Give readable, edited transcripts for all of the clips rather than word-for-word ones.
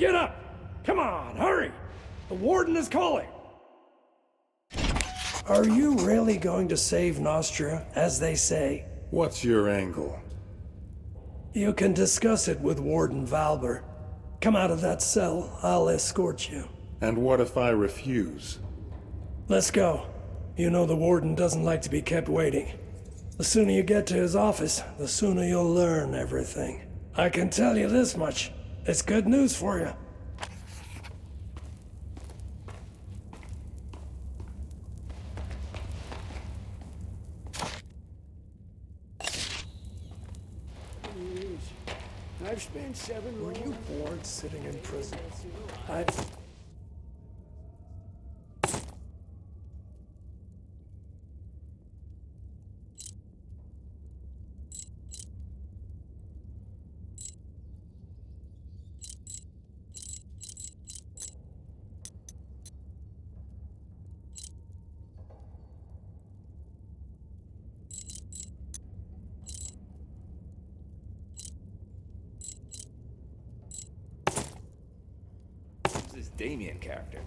Get up! Come on, hurry! The warden is calling! Are you really going to save Nostria, as they say? What's your angle? You can discuss it with Warden Valber. Come out of that cell, I'll escort you. And what if I refuse? Let's go. You know the warden doesn't like to be kept waiting. The sooner you get to his office, the sooner you'll learn everything. I can tell you this much. It's good news for you. I've spent 7 Were you bored sitting in prison? This Damien character.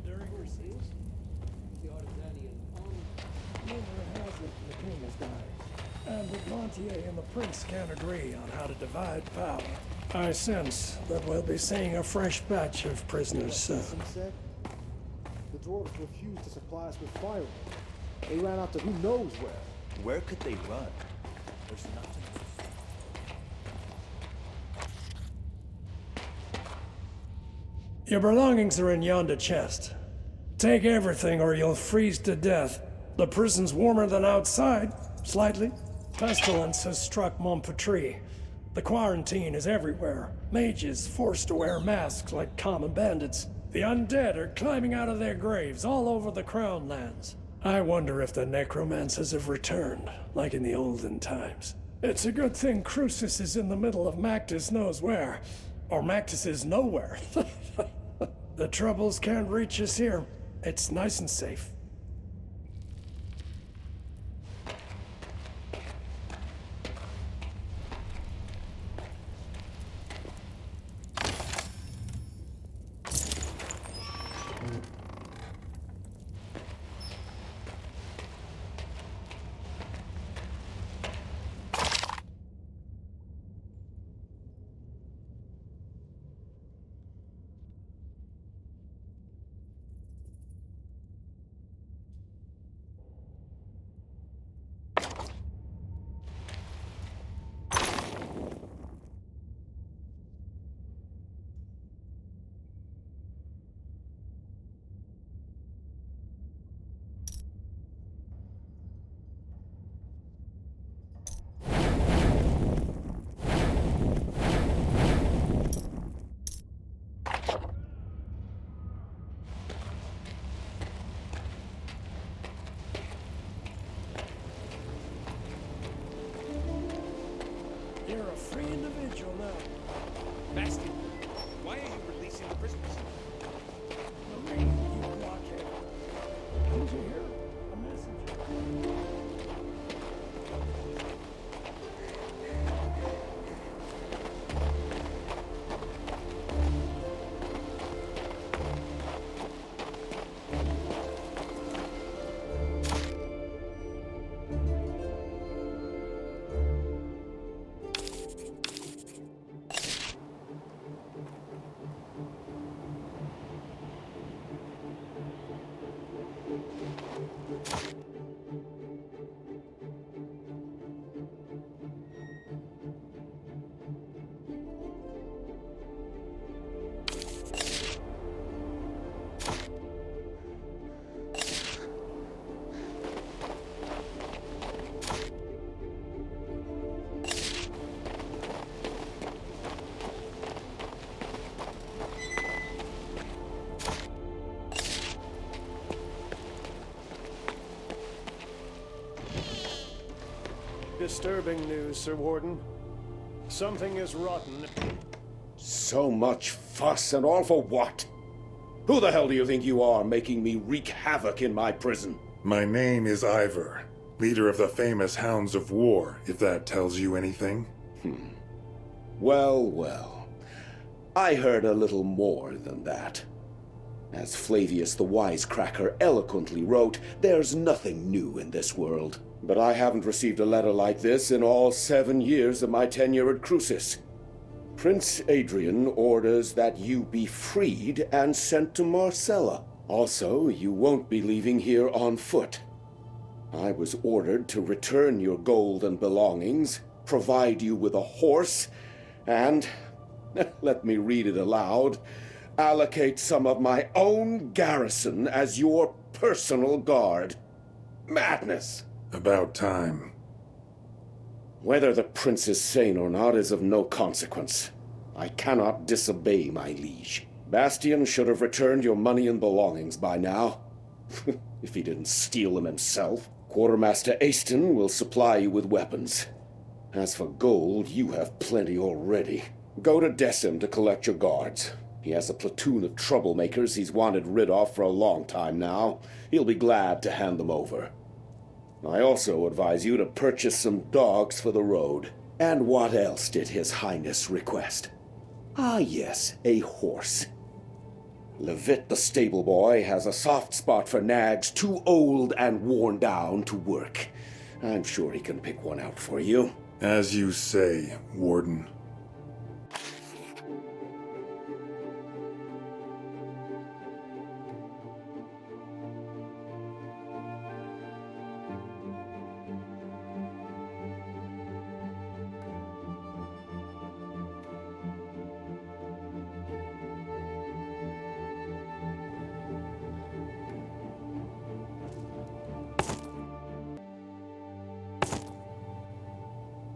During your scenes, the Artisanian rumor has it the king has died, and that Montier and the prince can't agree on how to divide power. I sense that we'll be seeing a fresh batch of prisoners soon. Said the dwarves refused to supply us with firewood. They ran out to who knows where. Where could they run? There's nothing. Your belongings are in yonder chest. Take everything or you'll freeze to death. The prison's warmer than outside, slightly. Pestilence has struck Montpetrie. The quarantine is everywhere. Mages forced to wear masks like common bandits. The undead are climbing out of their graves all over the Crown Lands. I wonder if the necromancers have returned, like in the olden times. It's a good thing Crucis is in the middle of Mactus knows where. Or Mactus is nowhere. The troubles can't reach us here. It's nice and safe. You're a free individual now. Bastard! Why are you releasing the prisoners? Marie, you blockhead. Didn't you hear? A messenger. Disturbing news, Sir Warden. Something is rotten. So much fuss and all for what? Who the hell do you think you are, making me wreak havoc in my prison? My name is Ivor, leader of the famous Hounds of War, if that tells you anything. Well, well. I heard a little more than that. As Flavius the Wisecracker eloquently wrote, there's nothing new in this world. But I haven't received a letter like this in all 7 years of my tenure at Crucis. Prince Adrian orders that you be freed and sent to Marcella. Also, you won't be leaving here on foot. I was ordered to return your gold and belongings, provide you with a horse, and, let me read it aloud, allocate some of my own garrison as your personal guard. Madness! About time. Whether the prince is sane or not is of no consequence. I cannot disobey my liege. Bastian should have returned your money and belongings by now. If he didn't steal them himself. Quartermaster Aston will supply you with weapons. As for gold, you have plenty already. Go to Decim to collect your guards. He has a platoon of troublemakers he's wanted rid of for a long time now. He'll be glad to hand them over. I also advise you to purchase some dogs for the road. And what else did His Highness request? Ah, yes, a horse. Levitt the stable boy has a soft spot for nags too old and worn down to work. I'm sure he can pick one out for you. As you say, Warden.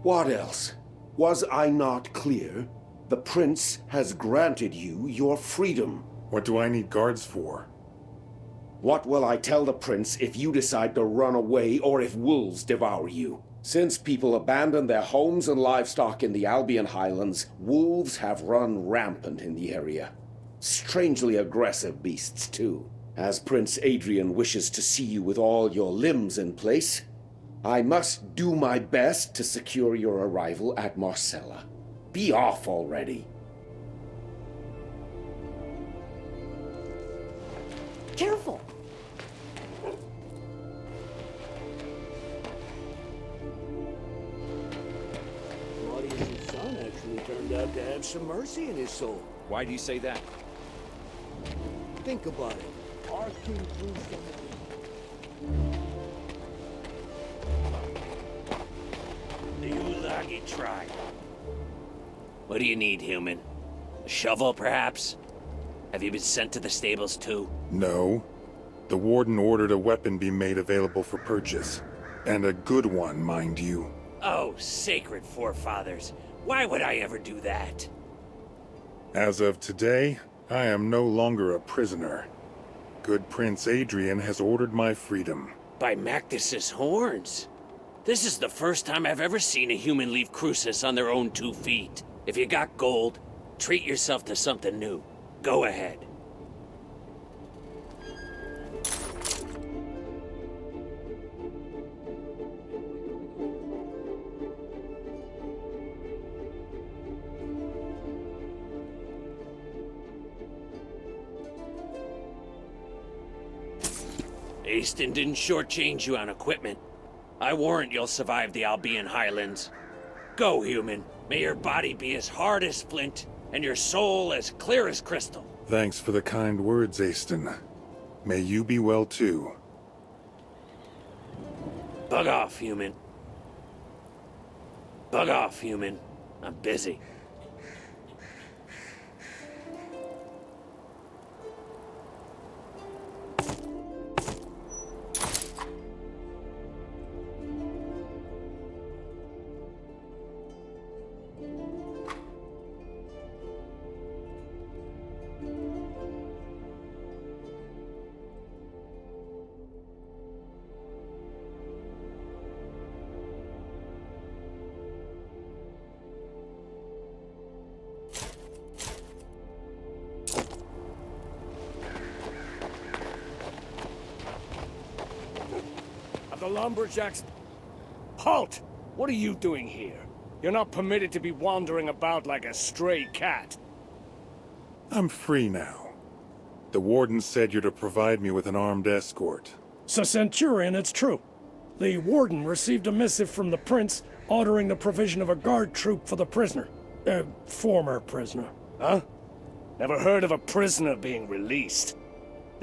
What else? Was I not clear? The prince has granted you your freedom. What do I need guards for? What will I tell the prince if you decide to run away or if wolves devour you? Since people abandoned their homes and livestock in the Albion Highlands, wolves have run rampant in the area. Strangely aggressive beasts, too. As Prince Adrian wishes to see you with all your limbs in place, I must do my best to secure your arrival at Marcella. Be off already. Careful! Claudius's son actually turned out to have some mercy in his soul. Why do you say that? Think about it. Our king threw The Ulagi tribe. What do you need, human? A shovel, perhaps? Have you been sent to the stables, too? No. The Warden ordered a weapon be made available for purchase. And a good one, mind you. Oh, sacred forefathers. Why would I ever do that? As of today, I am no longer a prisoner. Good Prince Adrian has ordered my freedom. By Mactus's horns. This is the first time I've ever seen a human leave Crucis on their own 2 feet. If you got gold, treat yourself to something new. Go ahead. Aston didn't shortchange you on equipment. I warrant you'll survive the Albion Highlands. Go, human. May your body be as hard as flint, and your soul as clear as crystal. Thanks for the kind words, Aston. May you be well, too. Bug off, human. Bug off, human. I'm busy. The lumberjacks... Halt! What are you doing here? You're not permitted to be wandering about like a stray cat. I'm free now. The warden said you're to provide me with an armed escort. So, Centurion, it's true. The warden received a missive from the prince ordering the provision of a guard troop for the prisoner. Former prisoner. Huh? Never heard of a prisoner being released.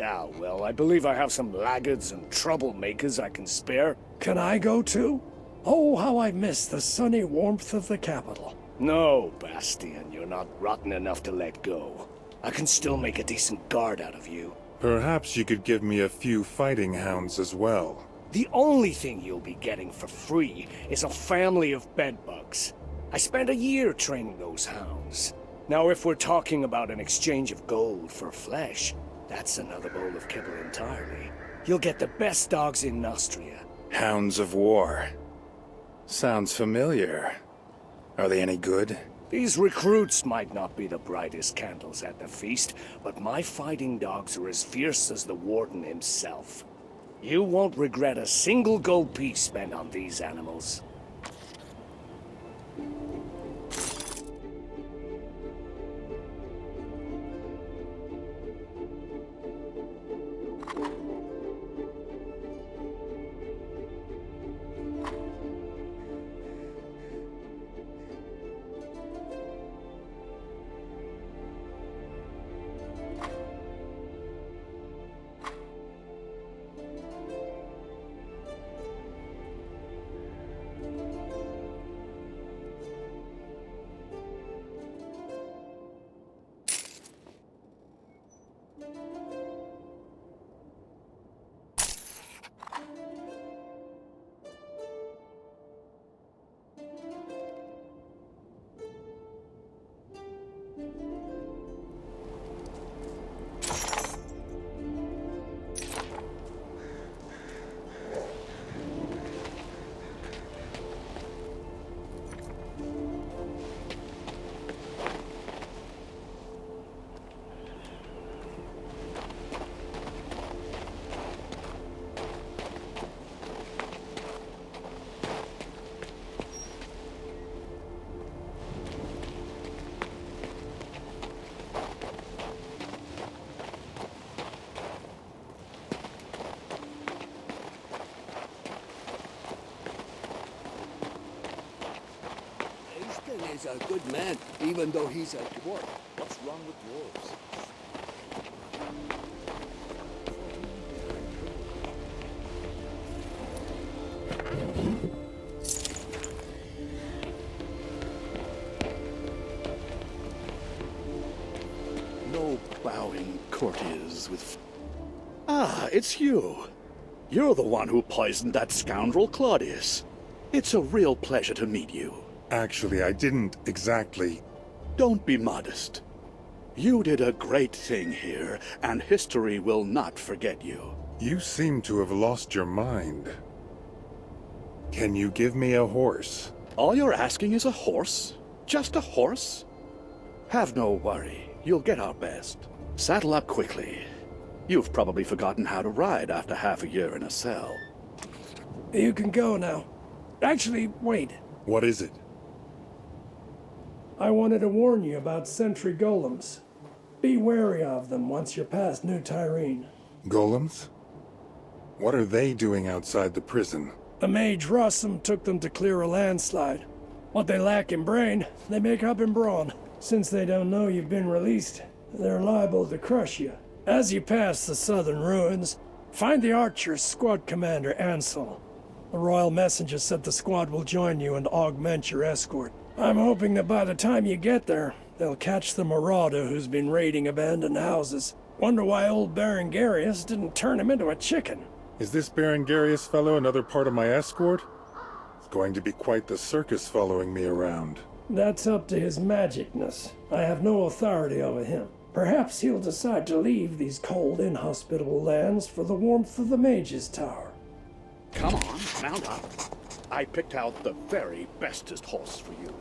Ah, well, I believe I have some laggards and troublemakers I can spare. Can I go too? Oh, how I miss the sunny warmth of the capital. No, Bastian, you're not rotten enough to let go. I can still make a decent guard out of you. Perhaps you could give me a few fighting hounds as well. The only thing you'll be getting for free is a family of bedbugs. I spent a year training those hounds. Now, if we're talking about an exchange of gold for flesh, that's another bowl of kibble entirely. You'll get the best dogs in Nostria. Hounds of War. Sounds familiar. Are they any good? These recruits might not be the brightest candles at the feast, but my fighting dogs are as fierce as the warden himself. You won't regret a single gold piece spent on these animals. He's a good man, even though he's a dwarf. What's wrong with dwarves? No bowing courtiers with... Ah, it's you. You're the one who poisoned that scoundrel Claudius. It's a real pleasure to meet you. Actually, I didn't exactly... Don't be modest. You did a great thing here, and history will not forget you. You seem to have lost your mind. Can you give me a horse? All you're asking is a horse? Just a horse? Have no worry. You'll get our best. Saddle up quickly. You've probably forgotten how to ride after half a year in a cell. You can go now. Actually, wait. What is it? I wanted to warn you about sentry golems. Be wary of them once you're past New Tyrene. Golems? What are they doing outside the prison? The mage Rossum took them to clear a landslide. What they lack in brain, they make up in brawn. Since they don't know you've been released, they're liable to crush you. As you pass the southern ruins, find the Archer's squad commander, Ansel. The royal messenger said the squad will join you and augment your escort. I'm hoping that by the time you get there, they'll catch the marauder who's been raiding abandoned houses. Wonder why old Berengarius didn't turn him into a chicken. Is this Berengarius fellow another part of my escort? It's going to be quite the circus following me around. That's up to his magicness. I have no authority over him. Perhaps he'll decide to leave these cold, inhospitable lands for the warmth of the Mage's Tower. Come on, mount up. I picked out the very bestest horse for you.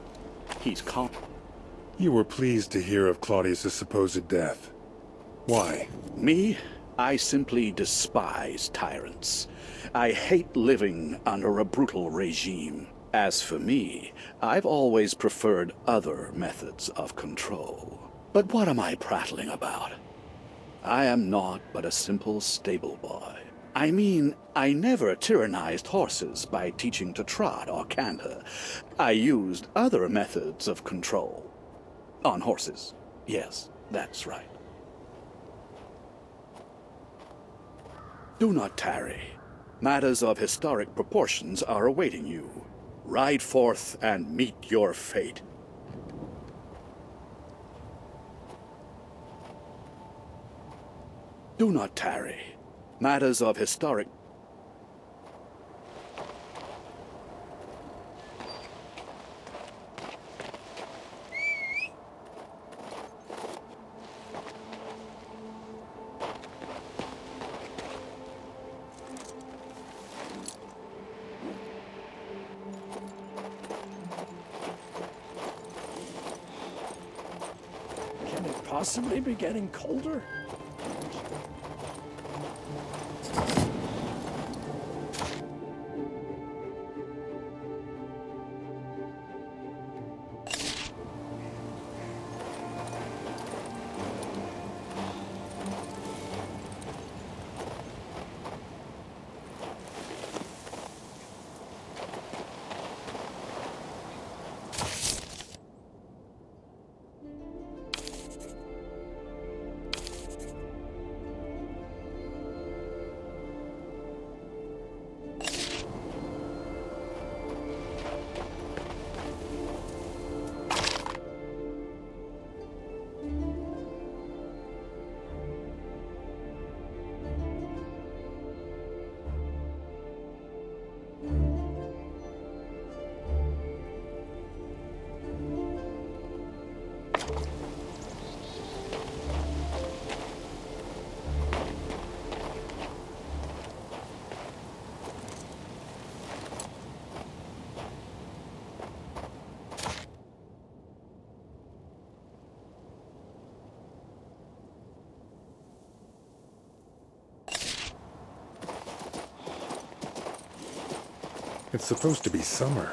He's calm. You were pleased to hear of Claudius' supposed death. Why? Me? I simply despise tyrants. I hate living under a brutal regime. As for me, I've always preferred other methods of control. But what am I prattling about? I am naught but a simple stable boy. I mean, I never tyrannized horses by teaching to trot or canter. I used other methods of control. On horses. Yes, that's right. Do not tarry. Matters of historic proportions are awaiting you. Ride forth and meet your fate. Do not tarry. Matters of historic... Can it possibly be getting colder? It's supposed to be summer,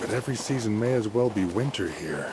but every season may as well be winter here.